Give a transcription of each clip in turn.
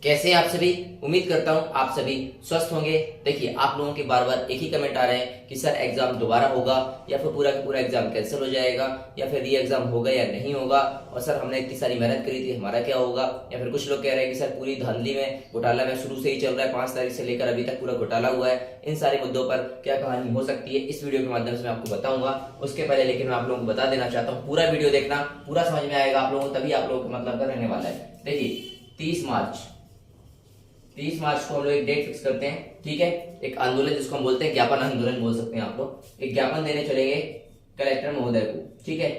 कैसे हैं आप सभी। उम्मीद करता हूं आप सभी स्वस्थ होंगे। देखिए, आप लोगों के बार बार एक ही कमेंट आ रहे हैं कि सर एग्जाम दोबारा होगा या फिर पूरा का पूरा एग्जाम कैंसिल हो जाएगा या फिर री एग्जाम होगा या नहीं होगा, और सर हमने इतनी सारी मेहनत करी थी, हमारा क्या होगा। या फिर कुछ लोग कह रहे हैं कि सर पूरी धांधली में घोटाला में शुरू से ही चल रहा है, 5 तारीख से लेकर अभी तक पूरा घोटाला हुआ है। इन सारे मुद्दों पर क्या कहानी हो सकती है इस वीडियो के माध्यम से मैं आपको बताऊंगा। उसके पहले लेकिन मैं आप लोगों को बता देना चाहता हूँ, पूरा वीडियो देखना, पूरा समझ में आएगा आप लोगों को, तभी आप लोगों को मतलब का रहने वाला है। देखिए 30 मार्च को हम लोग एक डेट फिक्स करते हैं, ठीक है। एक आंदोलन जिसको हम बोलते हैं ज्ञापन आंदोलन बोल सकते हैं आप लोग। एक ज्ञापन देने चलेंगे कलेक्टर महोदय को, ठीक है।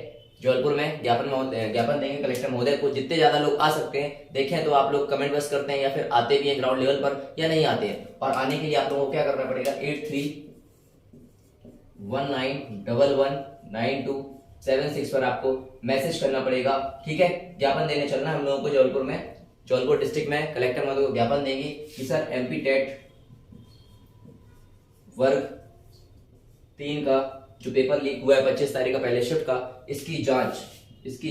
जबलपुर में ज्ञापन देंगे कलेक्टर महोदय को। जितने ज्यादा लोग आ सकते हैं, देखें तो आप लोग कमेंट बस करते हैं या फिर आते भी हैं ग्राउंड लेवल पर या नहीं आते हैं। और आने के लिए आप लोगों को क्या करना पड़ेगा, 8319119276 पर आपको मैसेज करना पड़ेगा, ठीक है। ज्ञापन देने चलना हम लोगों को जबलपुर में, जबलपुर डिस्ट्रिक्ट में कलेक्टर महोदय को ज्ञापन देंगे कि सर एमपी टेट वर्ग 3 का जो पेपर लीक हुआ है 25 तारीख का पहले शिफ्ट का, इसकी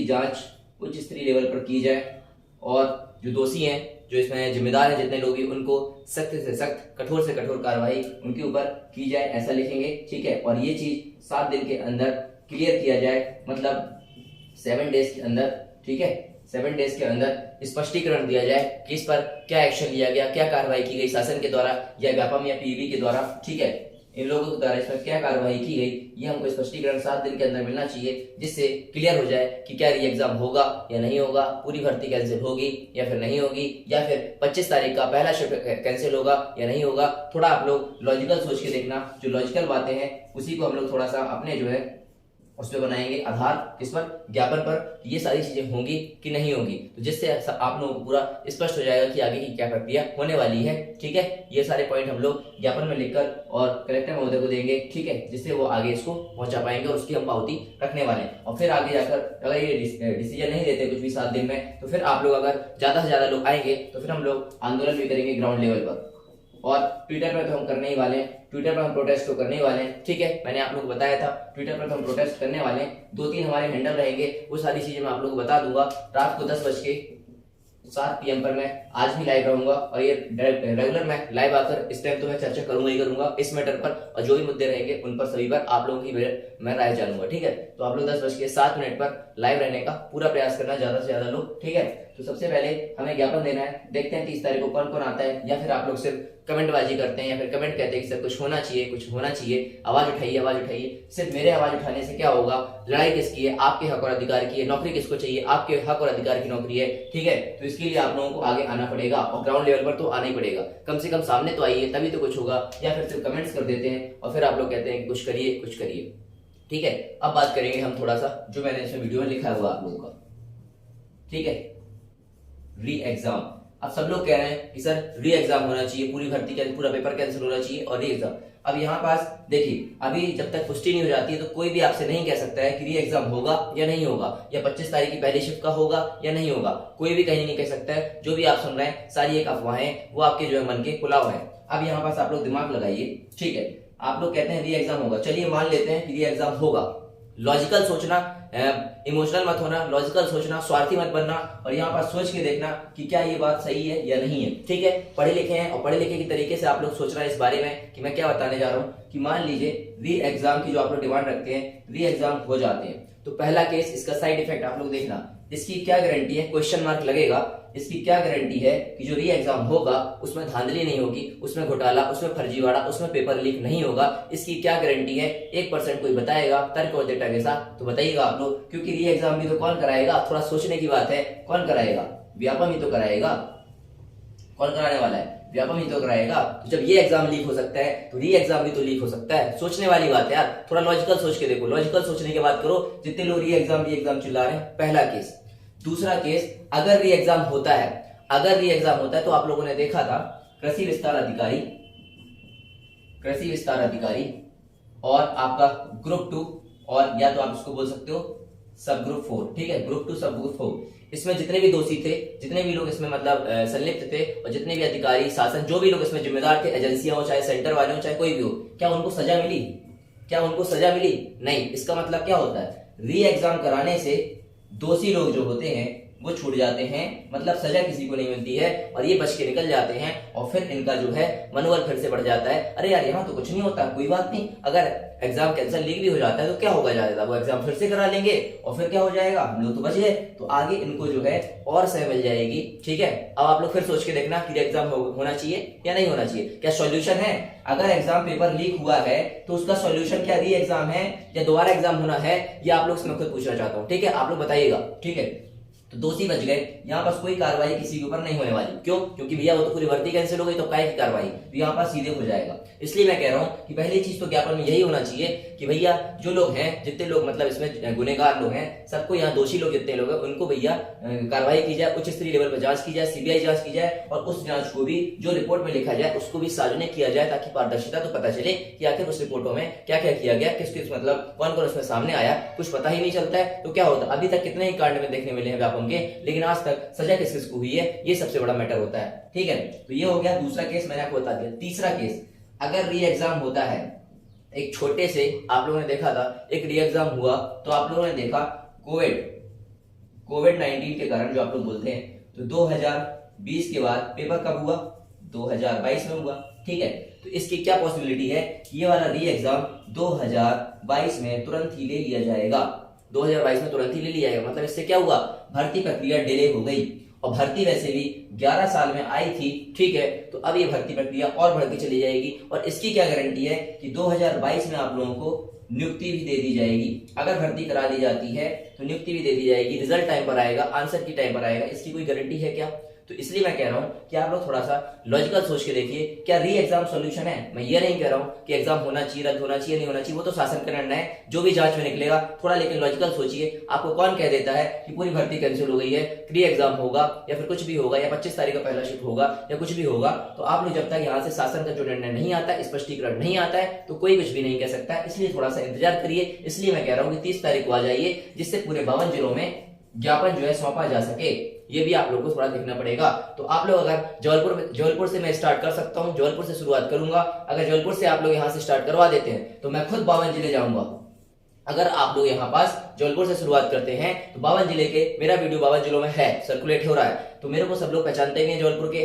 जांच उच्च स्तरीय लेवल पर की जाए, और जो दोषी हैं, जो इसमें जिम्मेदार हैं, जितने लोग भी, उनको सख्त से सख्त, कठोर से कठोर कार्रवाई उनके ऊपर की जाए, ऐसा लिखेंगे, ठीक है। और ये चीज 7 दिन के अंदर क्लियर किया जाए, मतलब 7 डेज के अंदर, ठीक है। 7 डेज के अंदर स्पष्टीकरण दिया जाए कि इस पर क्या एक्शन लिया गया, क्या कार्रवाई की गई शासन के द्वारा या व्यापम या पीबी के द्वारा, ठीक है। इन लोगों के द्वारा इस पर क्या कार्रवाई की गई, ये हमको स्पष्टीकरण 7 दिन के अंदर मिलना चाहिए, जिससे क्लियर हो जाए कि क्या री एग्जाम होगा या नहीं होगा, पूरी भर्ती कैंसिल होगी या फिर नहीं होगी, या फिर 25 तारीख का पहला शिफ्ट कैंसिल होगा या नहीं होगा। थोड़ा आप लोग लॉजिकल सोच के देखना, जो लॉजिकल बातें हैं उसी को हम लोग थोड़ा सा अपने जो है उस पर बनाएंगे आधार, किस पर, ज्ञापन पर, कि ये सारी चीजें होंगी कि नहीं होंगी, तो जिससे आप लोगों को पूरा स्पष्ट हो जाएगा कि आगे की क्या प्रक्रिया होने वाली है, ठीक है। ये सारे पॉइंट हम लोग ज्ञापन में लिखकर और कलेक्टर महोदय को देंगे, ठीक है, जिससे वो आगे इसको पहुंचा पाएंगे और उसकी हम पावती रखने वाले हैं। और फिर आगे जाकर अगर ये डिसीजन नहीं देते कुछ भी 7 दिन में, तो फिर आप लोग अगर ज्यादा से ज्यादा लोग आएंगे तो फिर हम लोग आंदोलन भी करेंगे ग्राउंड लेवल पर, और ट्विटर पर तो हम करने ही वाले हैं, ट्विटर पर हम प्रोटेस्ट तो करने ही वाले हैं, ठीक है। मैंने आप लोगों को बताया था ट्विटर पर तो हम प्रोटेस्ट करने वाले हैं। 2-3 हमारे हैंडल रहेंगे, वो सारी चीजें मैं आप लोगों को बता दूंगा। रात को 10:07 PM पर मैं आज भी लाइव रहूंगा, और ये रेगुलर मैं लाइव आकर इस टाइम तो मैं चर्चा करूंगा ही करूंगा इस मैटर पर, और जो भी मुद्दे रहेंगे उन पर सभी पर आप लोगों की मैं राय जानूंगा, ठीक है। तो आप लोग 10:07 पर लाइव रहने का पूरा प्रयास करना, ज्यादा से ज्यादा लोग, ठीक है। तो सबसे पहले हमें ज्ञापन देना है, देखते हैं 30 तारीख को कौन कौन आता है, या फिर आप लोग सिर्फ कमेंटबाजी करते हैं या फिर कमेंट कहते हैं कि सर कुछ होना चाहिए, कुछ होना चाहिए, आवाज उठाइए, आवाज उठाइए। सिर्फ मेरे आवाज उठाने से क्या होगा, लड़ाई किसकी है, आपके हक और अधिकार की है, नौकरी किसको चाहिए, आपके हक और अधिकार की नौकरी है, ठीक है। तो इसके लिए आप लोगों को आगे आना पड़ेगा, और ग्राउंड लेवल पर तो आना ही पड़ेगा, कम से कम सामने तो आइए, तभी तो कुछ होगा। या फिर सिर्फ कमेंट्स कर देते हैं और फिर आप लोग कहते हैं कि कुछ करिए, कुछ करिए, ठीक है। अब बात करेंगे हम थोड़ा सा जो मैंने इसमें वीडियो में लिखा हुआ आप लोगों का, ठीक है। री एग्जाम, अब सब लोग कह रहे हैं कि सर री एग्जाम होना चाहिए, पूरी भर्ती का पूरा पेपर कैंसिल होना चाहिए और री एग्जाम। अब यहाँ पास देखिए, अभी जब तक पुष्टि नहीं हो जाती है तो कोई भी आपसे नहीं कह सकता है कि री एग्जाम होगा या नहीं होगा, या 25 तारीख की पहली शिफ्ट का होगा या नहीं होगा, कोई भी कहीं नहीं कह सकता है। जो भी आप सुन रहे हैं सारी एक अफवाहें, वो आपके जो है मन के पुलाव है। अब यहाँ पास आप लोग दिमाग लगाइए, ठीक है। आप लोग कहते हैं री एग्जाम होगा, चलिए मान लेते हैं कि री एग्जाम होगा। लॉजिकल सोचना, इमोशनल मत होना, लॉजिकल सोचना, स्वार्थी मत बनना, और यहाँ पर सोच के देखना कि क्या ये बात सही है या नहीं है, ठीक है। पढ़े लिखे हैं और पढ़े लिखे की तरीके से आप लोग सोचना इस बारे में कि मैं क्या बताने जा रहा हूँ। कि मान लीजिए री एग्जाम की जो आप लोग डिमांड रखते हैं, री एग्जाम हो जाते हैं, तो पहला केस, इसका साइड इफेक्ट आप लोग देखना, इसकी क्या गारंटी है, क्वेश्चन मार्क लगेगा, इसकी क्या गारंटी है कि जो री एग्जाम होगा उसमें धांधली नहीं होगी, उसमें घोटाला, उसमें फर्जीवाड़ा, उसमें पेपर लीक नहीं होगा, इसकी क्या गारंटी है। 1% कोई बताएगा तर्क और डेटा के साथ, तो बताइएगा आप लोग, क्योंकि री एग्जाम भी तो कौन कराएगा, थोड़ा सोचने की बात है, कौन कराएगा, व्यापम ही तो कराएगा। कौन कराने वाला है, व्यापम ही तो कराएगा। तो जब ये एग्जाम लीक हो सकता है तो री एग्जाम भी तो लीक हो सकता है। सोचने वाली बात है यार, थोड़ा लॉजिकल सोच के देखो, लॉजिकल सोचने की बात करो। जितने लोग री एग्जाम चिल्ला रहे हैं, पहला केस। दूसरा केस, अगर री एग्जाम होता है, अगर री एग्जाम होता है तो आप लोगों ने देखा था कृषि विस्तार अधिकारी और आपका ग्रुप 2, और या तो आप इसको बोल सकते हो सब ग्रुप 4, ठीक है, ग्रुप 2 सब ग्रुप 4। इसमें जितने भी दोषी थे, जितने भी लोग इसमें मतलब संलिप्त थे, और जितने भी अधिकारी, शासन, जो भी लोग इसमें जिम्मेदार थे, एजेंसियां हो, चाहे सेंटर वाले हो, चाहे कोई भी हो, क्या उनको सजा मिली, क्या उनको सजा मिली? नहीं। इसका मतलब क्या होता है, री एग्जाम कराने से दोषी लोग जो होते हैं वो छूट जाते हैं, मतलब सजा किसी को नहीं मिलती है और ये बच के निकल जाते हैं। और फिर इनका जो है मनोबल फिर से बढ़ जाता है, अरे यार यहाँ तो कुछ नहीं होता, कोई बात नहीं, अगर एग्जाम कैंसिल लीक भी हो जाता है तो क्या होगा, ज्यादा वो एग्जाम फिर से करा लेंगे और फिर क्या हो जाएगा, हम लोग तो बच गए। तो आगे इनको जो है और समय मिल जाएगी। ठीक है, अब आप लोग फिर सोच के देखना कि एग्जाम होना चाहिए या नहीं होना चाहिए, क्या सॉल्यूशन है। अगर एग्जाम पेपर लीक हुआ है तो उसका सॉल्यूशन क्या री एग्जाम है या दोबारा एग्जाम होना है, ये आप लोग से मैं खुद पूछना चाहता हूँ। ठीक है, आप लोग बताइएगा। ठीक है, तो दोषी बच गए, यहाँ पास कोई कार्रवाई किसी के ऊपर नहीं होने वाली। क्यों? क्योंकि भैया वो तो पूरी भर्ती कैंसिल हो गई, तो काय की कार्रवाई, तो यहाँ पास सीधे हो जाएगा। इसलिए मैं कह रहा हूँ कि पहली चीज तो ज्ञापन में यही होना चाहिए कि भैया जो लोग हैं, जितने लोग मतलब इसमें गुनेगार लोग हैं, सबको यहाँ दोषी लोग जितने लोग हैं उनको भैया कार्रवाई की जाए, उच्च स्तरीय लेवल पर जांच की जाए, सीबीआई जांच की जाए और उस जांच को भी जो रिपोर्ट में लिखा जाए उसको भी सार्वजनिक किया जाए, ताकि पारदर्शिता तो पता चले कि आखिर उस रिपोर्टों में क्या क्या किया गया, किस किस मतलब कौन कौन उसमें सामने आया, कुछ पता ही नहीं चलता है तो क्या होता। अभी तक कितने ही कांड में देखने मिले हैं व्यापम के, लेकिन आज तक सजा किस किस को हुई है, ये सबसे बड़ा मैटर होता है। ठीक है, तो ये हो गया दूसरा केस, मैंने आपको बता दिया। तीसरा केस, अगर री एग्जाम होता है, एक छोटे से आप लोगों ने देखा था एक री एग्जाम हुआ, तो आप लोगों ने देखा कोविड-19 के कारण जो आप लोग बोलते हैं, तो 2020 के बाद पेपर कब हुआ, 2022 में हुआ। ठीक है, तो इसकी क्या पॉसिबिलिटी है कि ये वाला री एग्जाम 2022 में तुरंत ही ले लिया जाएगा, 2022 में तुरंत ही ले लिया जाएगा। मतलब इससे क्या हुआ, भर्ती प्रक्रिया डिले हो गई और भर्ती वैसे भी 11 साल में आई थी। ठीक है, तो अब ये भर्ती प्रक्रिया और बढ़ती चली जाएगी और इसकी क्या गारंटी है कि 2022 में आप लोगों को नियुक्ति भी दे दी जाएगी। अगर भर्ती करा दी जाती है तो नियुक्ति भी दे दी जाएगी, रिजल्ट टाइम पर आएगा, आंसर की टाइम पर आएगा, इसकी कोई गारंटी है क्या। तो इसलिए मैं कह रहा हूं कि आप लोग थोड़ा सा लॉजिकल सोच के देखिए, क्या री एग्जाम सॉल्यूशन है। मैं ये नहीं कह रहा हूं कि एग्जाम होना चाहिए, रद्द होना चाहिए, नहीं होना चाहिए, वो तो शासन का निर्णय है, जो भी जांच में निकलेगा। थोड़ा लेकिन लॉजिकल सोचिए, आपको कौन कह देता है कि पूरी भर्ती कैंसिल हो गई है, री एग्जाम होगा या फिर कुछ भी होगा या 25 तारीख का पहला शिफ्ट होगा या कुछ भी होगा, तो आप लोग जब तक यहाँ से शासन का जो निर्णय नहीं आता है, स्पष्टीकरण नहीं आता है, तो कोई कुछ भी नहीं कह सकता। इसलिए थोड़ा सा इंतजार करिए। इसलिए मैं कह रहा हूँ कि 30 तारीख को आ जाइए, जिससे पूरे 52 जिलों में ज्ञापन जो है सौंपा जा सके। ये भी आप लोगों को थोड़ा देखना पड़ेगा। तो आप लोग अगर जबलपुर से मैं स्टार्ट कर सकता हूं, जबलपुर से शुरुआत करूंगा। अगर जबलपुर से आप लोग यहां से स्टार्ट करवा देते हैं तो मैं खुद 52 जिले जाऊंगा। अगर आप लोग यहाँ पास जबलपुर से शुरुआत करते हैं तो 52 जिले के, मेरा वीडियो 52 जिलों में है, सर्कुलेट हो रहा है, तो मेरे को सब लोग पहचानते ही हैं जबलपुर के,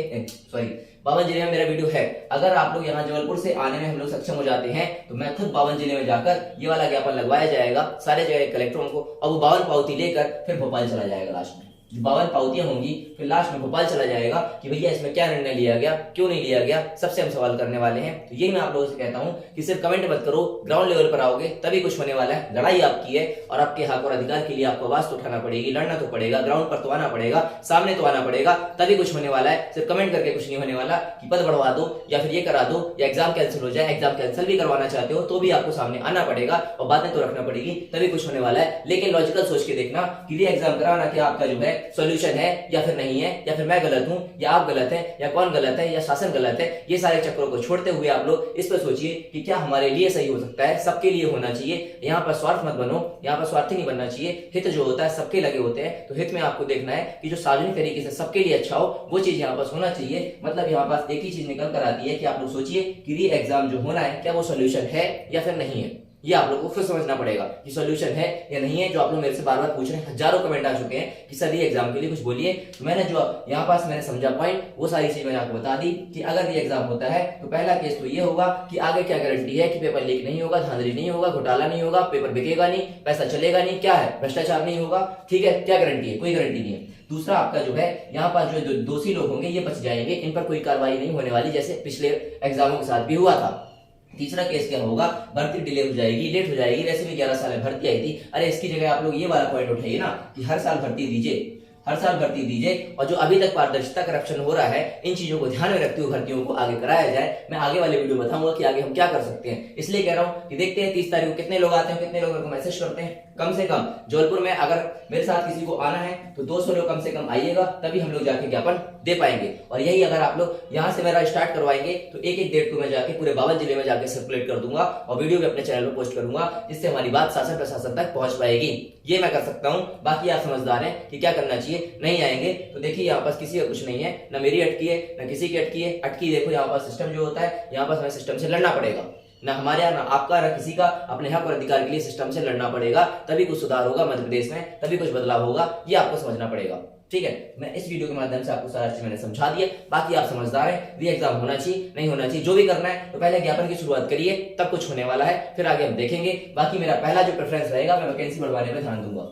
52 जिले में मेरा वीडियो है। अगर आप लोग यहाँ जबलपुर से आने में हम लोग सक्षम हो जाते हैं तो मैं खुद 52 जिले में जाकर ये वाला ज्ञापन लगवाया जाएगा सारे जगह कलेक्टरों को, और वो 52 पावती लेकर फिर भोपाल चला जाएगा। लास्ट में जो 52 पावतियां होंगी फिर लास्ट में भोपाल चला जाएगा कि भैया इसमें क्या निर्णय लिया गया, क्यों नहीं लिया गया, सबसे हम सवाल करने वाले हैं। तो यही मैं आप लोगों से कहता हूं कि सिर्फ कमेंट मत करो, ग्राउंड लेवल पर आओगे तभी कुछ होने वाला है। लड़ाई आपकी है और आपके हक और अधिकार के लिए आपको आवाज तो उठाना पड़ेगी, लड़ना तो पड़ेगा, ग्राउंड पर तो आना पड़ेगा, सामने तो आना पड़ेगा, तभी कुछ होने वाला है। सिर्फ कमेंट करके कुछ नहीं होने वाला कि पद बढ़वा दो या फिर ये करा दो या एग्जाम कैंसिल हो जाए। एग्जाम कैंसिल भी करवाना चाहते हो तो भी आपको सामने आना पड़ेगा और बातें तो रखना पड़ेगी, तभी कुछ होने वाला है। लेकिन लॉजिकल सोच के देखना कि ये एग्जाम कराना क्या आपका जो है सोल्यूशन है या फिर नहीं है, या फिर मैं गलत हूं या आप गलत हैं या कौन गलत है या शासन गलत है। ये सारे चक्रों को छोड़ते हुए आप लोग इस पर सोचिए कि क्या हमारे लिए सही हो सकता है, सबके लिए होना चाहिए। यहाँ पर स्वार्थ मत बनो, यहाँ पर स्वार्थी नहीं बनना चाहिए। हित जो होता है सबके लगे होते हैं, तो हित में आपको देखना है कि जो सार्वजनिक तरीके से सबके लिए अच्छा हो वो चीज यहाँ पास होना चाहिए। मतलब यहाँ पास एक ही चीज निकल कर आती है कि आप लोग सोचिए कि री एग्जाम जो होना है क्या वो सोल्यूशन है या फिर नहीं है। ये आप लोगों को फिर समझना पड़ेगा कि सॉल्यूशन है या नहीं है। जो आप लोग मेरे से बार बार पूछ रहे हैं, हजारों कमेंट आ चुके हैं कि सर ये एग्जाम के लिए कुछ बोलिए, तो मैंने जो यहाँ पास मैंने समझा पॉइंट वो सारी चीज मैंने आपको बता दी कि अगर ये एग्जाम होता है तो पहला केस तो ये होगा कि आगे क्या गारंटी है कि पेपर लीक नहीं होगा, धांधली नहीं होगा, घोटाला नहीं होगा, पेपर बिकेगा नहीं, पैसा चलेगा नहीं, क्या है भ्रष्टाचार नहीं होगा। ठीक है, क्या गारंटी है, कोई गारंटी नहीं है। दूसरा आपका जो है यहाँ पास जो दोषी लोग होंगे ये बच जाएंगे, इन पर कोई कार्रवाई नहीं होने वाली, जैसे पिछले एग्जामों के साथ भी हुआ था। तीसरा केस क्या होगा, भर्ती डिले हो जाएगी, लेट हो जाएगी, वैसे भी 11 साल में भर्ती आई थी। अरे इसकी जगह आप लोग ये वाला पॉइंट उठाइए ना कि हर साल भर्ती दीजिए, हर साल भर्ती दीजिए, और जो अभी तक पारदर्शिता करप्शन हो रहा है इन चीजों को ध्यान में रखते हुए भर्तियों को आगे कराया जाए। मैं आगे वाले वीडियो बताऊंगा कि आगे हम क्या कर सकते हैं। इसलिए कह रहा हूं कि देखते हैं 30 तारीख को कितने लोग आते हैं, कितने लोग मैसेज करते हैं। कम से कम जबलपुर में अगर मेरे साथ किसी को आना है तो 200 लोग कम से कम आइएगा, तभी हम लोग जाके ज्ञापन दे पाएंगे। और यही अगर आप लोग यहाँ से मेरा स्टार्ट करवाएंगे तो एक एक डेट को मैं जाके पूरे 52 जिले में जाके सर्कुलेट कर दूंगा और वीडियो भी अपने चैनल पर पोस्ट करूंगा, जिससे हमारी बात शासन प्रशासन तक पहुंच पाएगी। ये मैं कर सकता हूँ। बाकी आप समझदार हैं कि क्या करना चाहिए। नहीं आएंगे तो देखिए यहाँ पास किसी का कुछ नहीं है, ना मेरी अटकी है ना किसी की अटकी है। अटकी देखो यहाँ पास सिस्टम जो होता है, यहाँ पास हमें सिस्टम से लड़ना पड़ेगा, ना हमारे यहाँ ना आपका ना किसी का। अपने हक और अधिकार के लिए सिस्टम से लड़ना पड़ेगा, तभी कुछ सुधार होगा मध्य प्रदेश में, तभी कुछ बदलाव होगा। ये आपको समझना पड़ेगा। ठीक है, मैं इस वीडियो के माध्यम से आपको सारा चीज मैंने समझा दिया। बाकी आप समझदार हैं, री एग्जाम होना चाहिए नहीं होना चाहिए, जो भी करना है तो पहले ज्ञापन की शुरुआत करिए, तब कुछ होने वाला है, फिर आगे हम देखेंगे। बाकी मेरा पहला जो प्रेफरेंस रहेगा, मैं वैकेंसी बढ़वाने में ध्यान दूंगा।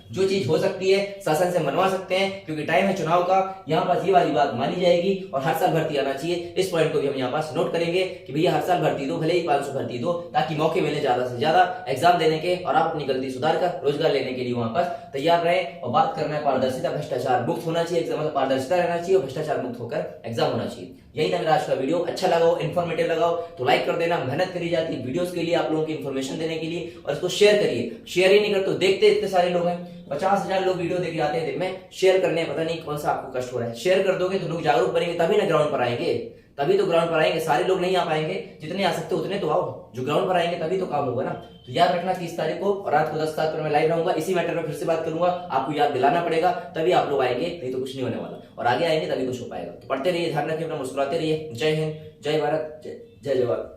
जो चीज हो सकती है शासन से मनवा सकते हैं, क्योंकि टाइम है चुनाव का, यहाँ पास ये वाली बात मानी जाएगी और हर साल भर्ती आना चाहिए। इस पॉइंट को भी हम यहाँ पास नोट करेंगे कि भैया हर साल भर्ती दो, भले ही 500 भर्ती दो, ताकि मौके मिले ज्यादा से ज्यादा एग्जाम देने के और आप अपनी गलती सुधार कर रोजगार लेने के लिए वहां पास तैयार रहे। और बात करना है पारदर्शिता, भ्रष्टाचार मुक्त होना चाहिए एग्जाम, पारदर्शिता रहना चाहिए और भ्रष्टाचार मुक्त होकर एग्जाम होना चाहिए। यही था मेरा आज का वीडियो। अच्छा लगा हो, इन्फॉर्मेटिव लगा हो तो लाइक कर देना। मेहनत करी जाती है वीडियोस के लिए, आप लोगों की इन्फॉर्मेशन देने के लिए, और इसको शेयर करिए। शेयर ही नहीं करते तो देखते इतने सारे लोग हैं, 50,000 लोग वीडियो देख जाते हैं दिन में, शेयर करने पता नहीं कौन सा आपको कष्ट हो रहा है। शेयर कर दोगे तो लोग जागरूक बनेंगे, तभी ना ग्राउंड पर आएंगे, तभी तो ग्राउंड पर आएंगे। सारे लोग नहीं आ पाएंगे, जितने आ सकते उतने तो आओ, जो ग्राउंड पर आएंगे तभी तो काम होगा ना। तो याद रखना 30 तारीख को और रात को 10 पर मैं लाइव रहूंगा, इसी मैटर में फिर से बात करूंगा, आपको याद दिलाना पड़ेगा, तभी आप लोग आएंगे, नहीं तो कुछ नहीं होने वाला। और आगे आएंगे तभी कुछ हो पाएगा। तो पढ़ते रहिए, ध्यान रखिए अपना, मुस्कुराते रहिए। जय हिंद, जय भारत, जय जवान।